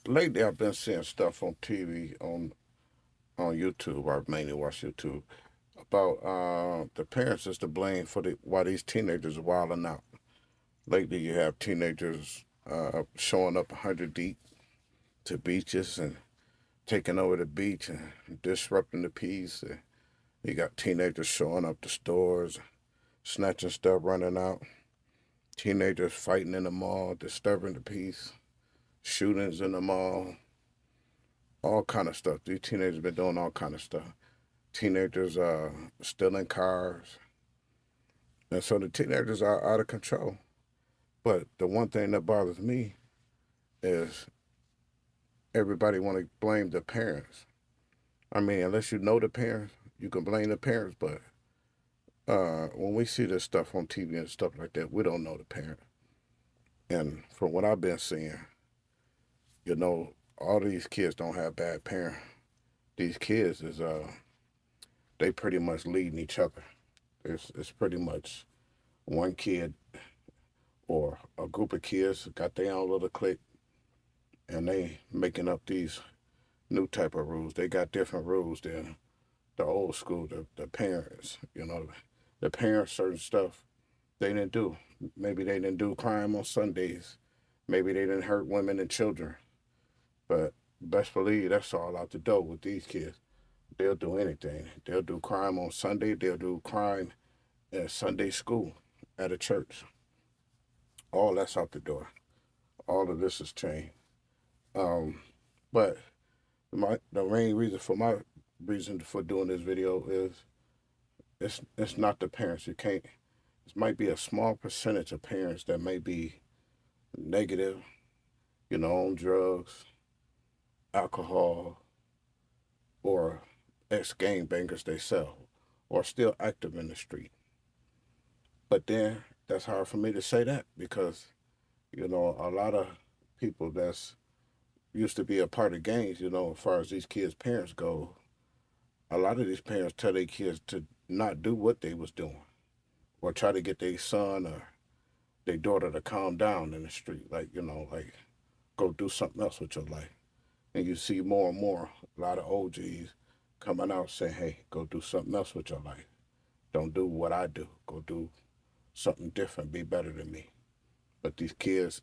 lately I've been seeing stuff on TV on YouTube. I mainly watch YouTube about the parents is to blame for why these teenagers are wilding out. Lately, you have teenagers showing up 100 deep to beaches and taking over the beach and disrupting the peace. You got teenagers showing up to stores, snatching stuff, running out. Teenagers fighting in the mall, disturbing the peace. Shootings in the mall, all kind of stuff. These teenagers been doing all kind of stuff. Teenagers stealing cars, and so the teenagers are out of control. But the one thing that bothers me is everybody want to blame the parents. I mean, unless you know the parents, you can blame the parents. But when we see this stuff on TV and stuff like that, we don't know the parent. And from what I've been seeing, all these kids don't have bad parents. These kids is they pretty much leading each other. It's pretty much one kid or a group of kids got their own little clique, and they making up these new type of rules. They got different rules than the old school, the parents. The parents certain stuff they didn't do. Maybe they didn't do crime on Sundays. Maybe they didn't hurt women and children. But best believe that's all out the door with these kids. They'll do anything. They'll do crime on Sunday. They'll do crime in Sunday school at a church. All that's out the door. All of this has changed. Um, but the main reason for my reason for doing this video is it's not the parents. You can't. It might be a small percentage of parents that may be negative, on drugs, alcohol, or ex gangbangers they sell, or still active in the street. But then that's hard for me to say that because a lot of people that's used to be a part of gangs, as far as these kids' parents go, a lot of these parents tell their kids to not do what they was doing or try to get their son or their daughter to calm down in the street, like like go do something else with your life. And you see more and more a lot of OGs coming out saying, "Hey, go do something else with your life. Don't do what I do. Go do something different. Be better than me." But these kids,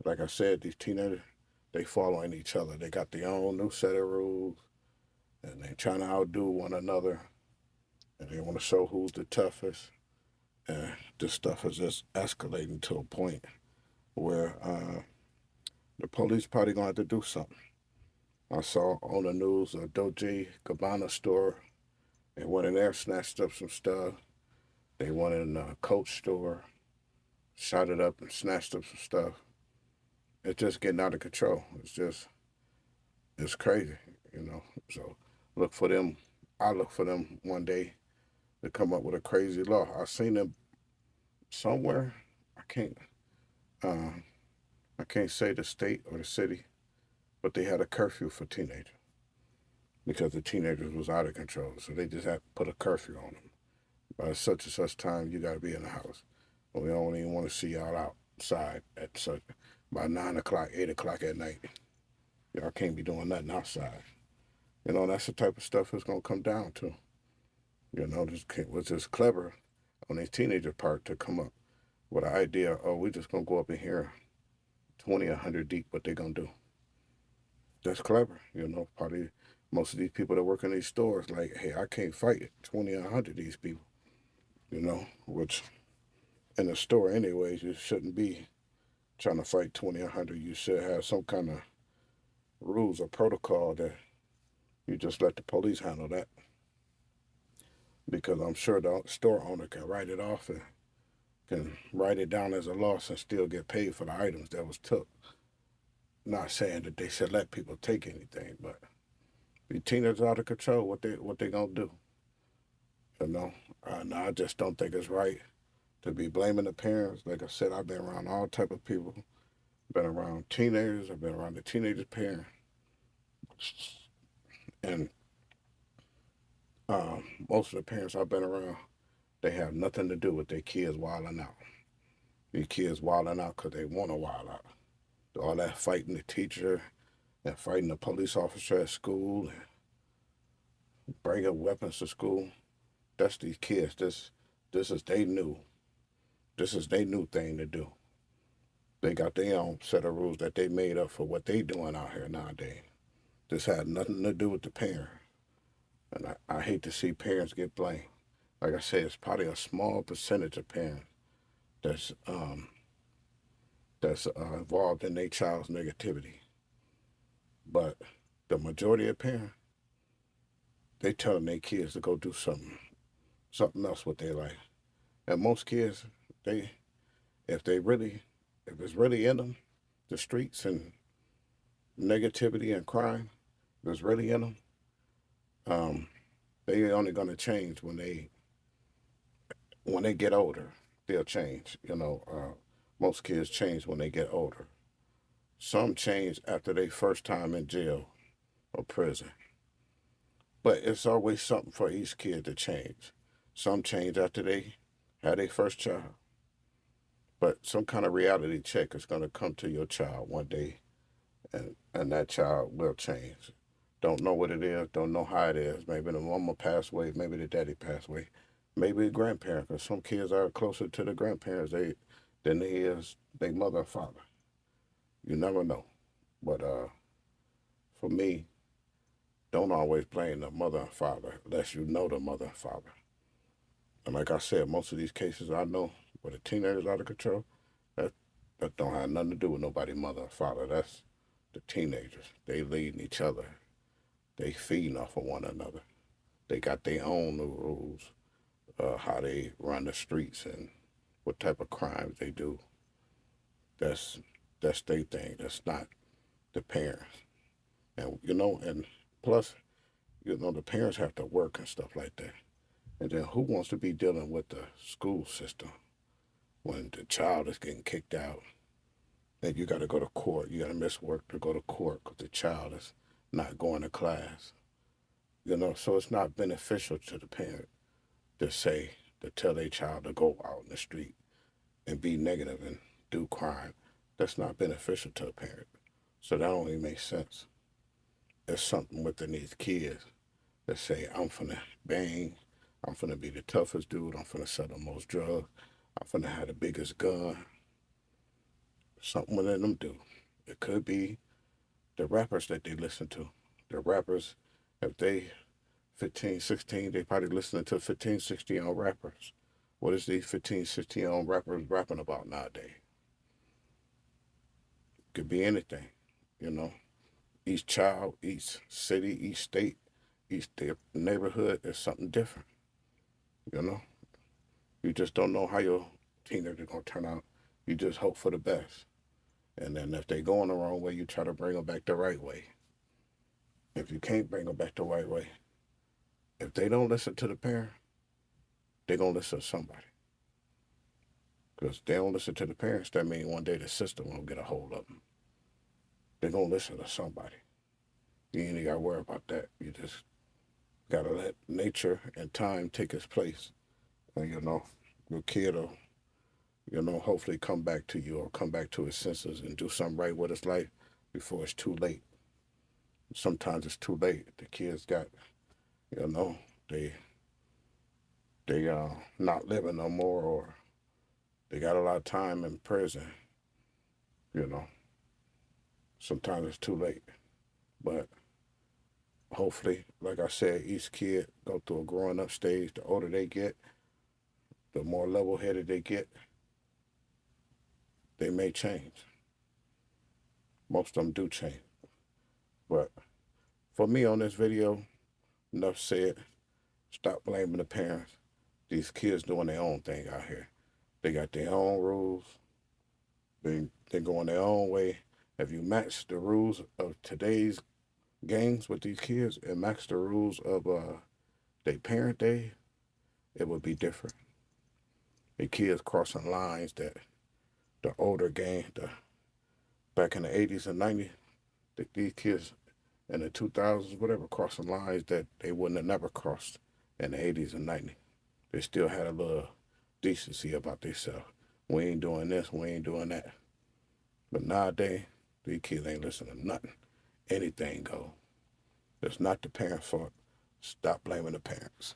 like I said, these teenagers, they following each other. They got their own new set of rules, and they trying to outdo one another, and they want to show who's the toughest. And this stuff is just escalating to a point where the police probably gonna have to do something. I saw on the news a Dolce Gabbana store. They went in there, snatched up some stuff. They went in a Coach store, shot it up and snatched up some stuff. It's just getting out of control. It's crazy, you know. So look for them. I look for them one day to come up with a crazy law. I seen them somewhere. I can't. Uh, I can't say the state or the city, but they had a curfew for teenagers because the teenagers was out of control. So they just had to put a curfew on them. By such and such time, you got to be in the house. We don't even want to see y'all outside at such by 9 o'clock, 8 o'clock at night. Y'all can't be doing nothing outside. That's the type of stuff it's gonna come down to. This was just clever on these teenager part to come up with an idea. Oh, we just gonna go up in here 20, 100 deep. What they gonna do? That's clever. Probably most of these people that work in these stores, like, hey, I can't fight 20, 100 of these people. Which in a store, anyways, you shouldn't be trying to fight 20, 100. You should have some kind of rules or protocol that you just let the police handle that. Because I'm sure the store owner can write it off and can write it down as a loss and still get paid for the items that was took. Not saying that they should let people take anything, but the teenagers out of control, what they gonna do? You know, and I just don't think it's right to be blaming the parents. Like I said, I've been around all type of people. Been around teenagers. I've been around the teenagers' parents, and most of the parents I've been around, they have nothing to do with their kids wilding out. These kids wilding out because they want to wild out. All that fighting the teacher, and fighting a police officer at school and bringing weapons to school. That's these kids. This is they new. This is their new thing to do. They got their own set of rules that they made up for what they doing out here nowadays. This had nothing to do with the parent. And I hate to see parents get blamed. Like I said, it's probably a small percentage of parents that's involved in their child's negativity. But the majority of parents, they telling their kids to go do something else with their life. And most kids, they if they really if it's really in them, the streets and negativity and crime, if it's really in them, um, they only gonna change when they get older. They'll change. Most kids change when they get older. Some change after their first time in jail or prison. But it's always something for each kid to change. Some change after they had their first child. But some kind of reality check is going to come to your child one day, and that child will change. Don't know what it is, don't know how it is. Maybe the mama passed away, maybe the daddy passed away, maybe the grandparent, because some kids are closer to the grandparents than they is their mother or father. You never know. But for me, don't always blame the mother and father unless you know the mother and father. And like I said, most of these cases I know where the teenagers out of control, that that don't have nothing to do with nobody mother or father. That's the teenagers. They leading each other. They feeding off of one another. They got their own new rules, how they run the streets and what type of crimes they do. That's that's their thing. That's not the parents. And plus, the parents have to work and stuff like that. And then who wants to be dealing with the school system when the child is getting kicked out? Then you got to go to court. You got to miss work to go to court because the child is not going to class. So it's not beneficial to the parent to tell their child to go out in the street and be negative and do crime. That's not beneficial to a parent. So that only makes sense. There's something within these kids that say, I'm finna bang, I'm finna be the toughest dude, I'm finna sell the most drugs, I'm finna have the biggest gun. Something within them do. It could be the rappers that they listen to. The rappers, if they 15, 16, they probably listening to 15, 16-year-old rappers. What is these 15, 16-year-old rappers rapping about nowadays? Could be anything, you know. Each child, each city, each state, each neighborhood is something different, you know. You just don't know how your teenager gonna turn out. You just hope for the best. And then if they going the wrong way, you try to bring them back the right way. If you can't bring them back the right way, if they don't listen to the parent, they gonna listen to somebody. Because if they don't listen to the parents, that means one day the system will get a hold of them. They gonna listen to somebody. You ain't got to worry about that. You just got to let nature and time take its place. And, your kid will, hopefully come back to you or come back to his senses and do something right with his life before it's too late. Sometimes it's too late. The kids got, you know, they not living no more, or they got a lot of time in prison. You know, sometimes it's too late. But hopefully, like I said, each kid go through a growing up stage. The older they get, the more level headed they get, they may change. Most of them do change. But for me on this video, enough said. Stop blaming the parents. These kids doing their own thing out here. They got their own rules. They going their own way. If you match the rules of today's games with these kids and match the rules of their parent day, it would be different. The kids crossing lines that the older back in the 80s and 90s, these kids in the 2000s, whatever, crossing lines that they wouldn't have never crossed in the 80s and 90s. They still had a little decency about themselves. We ain't doing this, we ain't doing that. But nowadays, these kids ain't listening to nothing. anything go. It's not the parents' fault. Stop blaming the parents.